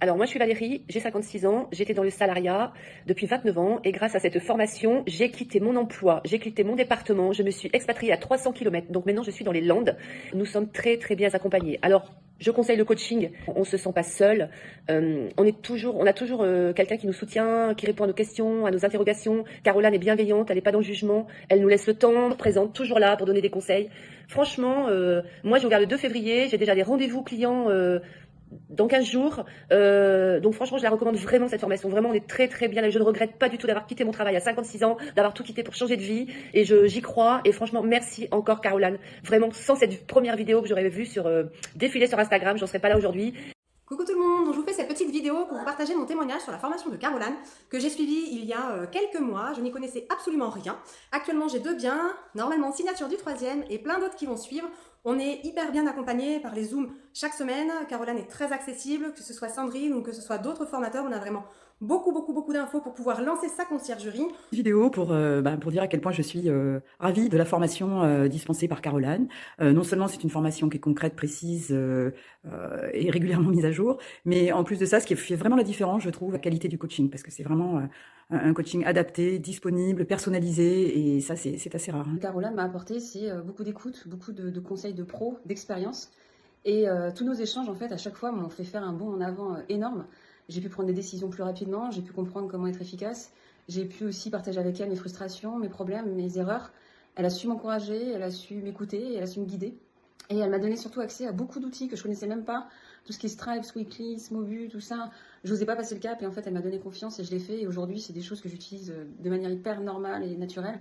Alors moi je suis Valérie, j'ai 56 ans, j'étais dans le salariat depuis 29 ans et grâce à cette formation, j'ai quitté mon emploi, j'ai quitté mon département, je me suis expatriée à 300 km. Donc maintenant je suis dans les Landes. Nous sommes très très bien accompagnés. Alors je conseille le coaching, on ne se sent pas seul, on a toujours quelqu'un qui nous soutient, qui répond à nos questions, à nos interrogations. Caroline est bienveillante, elle n'est pas dans le jugement, elle nous laisse le temps, présente, toujours là pour donner des conseils. Franchement, moi j'ai ouvert le 2 février, j'ai déjà des rendez-vous clients dans 15 jours. Donc franchement, je la recommande vraiment cette formation. Vraiment, on est très très bien. Et je ne regrette pas du tout d'avoir quitté mon travail à 56 ans, d'avoir tout quitté pour changer de vie. Et j'y crois. Et franchement, merci encore Caroline. Vraiment, sans cette première vidéo que j'aurais vue sur défiler sur Instagram, j'en serais pas là aujourd'hui. Coucou tout le monde, donc je vous fais cette petite vidéo pour vous partager mon témoignage sur la formation de Caroline que j'ai suivie il y a quelques mois. Je n'y connaissais absolument rien. Actuellement j'ai 2 biens, normalement signature du 3e et plein d'autres qui vont suivre. On est hyper bien accompagné par les Zooms chaque semaine. Caroline est très accessible, que ce soit Sandrine ou que ce soit d'autres formateurs. On a vraiment beaucoup d'infos pour pouvoir lancer sa conciergerie. Vidéo pour dire à quel point je suis ravie de la formation dispensée par Caroline. Non seulement c'est une formation qui est concrète, précise et régulièrement mise à jour, mais en plus de ça, ce qui fait vraiment la différence, je trouve, la qualité du coaching, parce que c'est vraiment un coaching adapté, disponible, personnalisé, et ça c'est assez rare. Caroline m'a apporté, c'est beaucoup d'écoute, beaucoup de conseils de pro, d'expérience. Et tous nos échanges, en fait, à chaque fois, m'ont fait faire un bond en avant énorme. J'ai pu prendre des décisions plus rapidement, j'ai pu comprendre comment être efficace. J'ai pu aussi partager avec elle mes frustrations, mes problèmes, mes erreurs. Elle a su m'encourager, elle a su m'écouter, elle a su me guider. Et elle m'a donné surtout accès à beaucoup d'outils que je connaissais même pas. Tout ce qui est Stripe, Weekly, Smobu, tout ça. Je n'osais pas passer le cap et en fait, elle m'a donné confiance et je l'ai fait. Et aujourd'hui, c'est des choses que j'utilise de manière hyper normale et naturelle.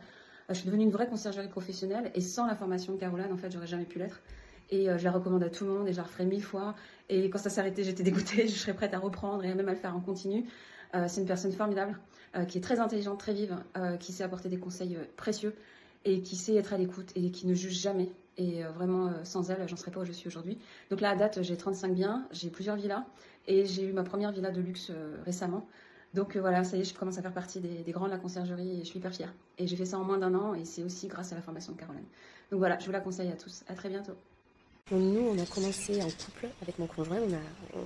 Je suis devenue une vraie conciergerie professionnelle et sans la formation de Caroline, en fait, j'aurais jamais pu l'être. Et je la recommande à tout le monde et je la referai 1000 fois. Et quand ça s'est arrêté, j'étais dégoûtée, je serais prête à reprendre et même à le faire en continu. C'est une personne formidable, qui est très intelligente, très vive, qui sait apporter des conseils précieux et qui sait être à l'écoute et qui ne juge jamais. Et vraiment, sans elle, j'en serais pas où je suis aujourd'hui. Donc là, à date, j'ai 35 biens, j'ai plusieurs villas et j'ai eu ma première villa de luxe récemment. Donc voilà, ça y est, je commence à faire partie des grands de la conciergerie et je suis hyper fière. Et j'ai fait ça en moins d'1 an et c'est aussi grâce à la formation de Caroline. Donc voilà, je vous la conseille à tous. À très bientôt. Donc nous, on a commencé en couple avec mon conjoint,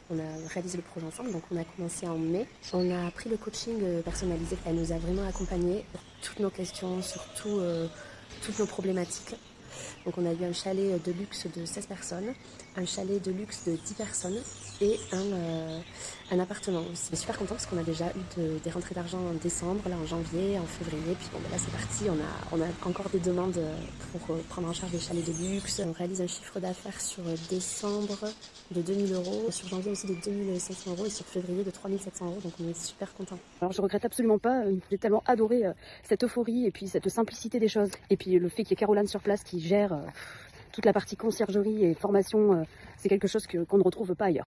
on a réalisé le projet ensemble, donc on a commencé en mai. On a pris le coaching personnalisé, elle nous a vraiment accompagnés sur toutes nos questions, sur toutes nos problématiques. Donc on a eu un chalet de luxe de 16 personnes, un chalet de luxe de 10 personnes et un appartement aussi. Je suis super contente parce qu'on a déjà eu des rentrées d'argent en décembre, là en janvier, en février, puis bon ben là c'est parti, on a encore des demandes pour prendre en charge des chalets de luxe. On réalise un chiffre d'affaires sur décembre de 2000 €, sur janvier aussi de 2500 € et sur février de 3700 €, donc on est super contents. Alors je regrette absolument pas, j'ai tellement adoré cette euphorie et puis cette simplicité des choses. Et puis le fait qu'il y ait Caroline sur place qui gère toute la partie conciergerie et formation, c'est quelque chose qu'on ne retrouve pas ailleurs.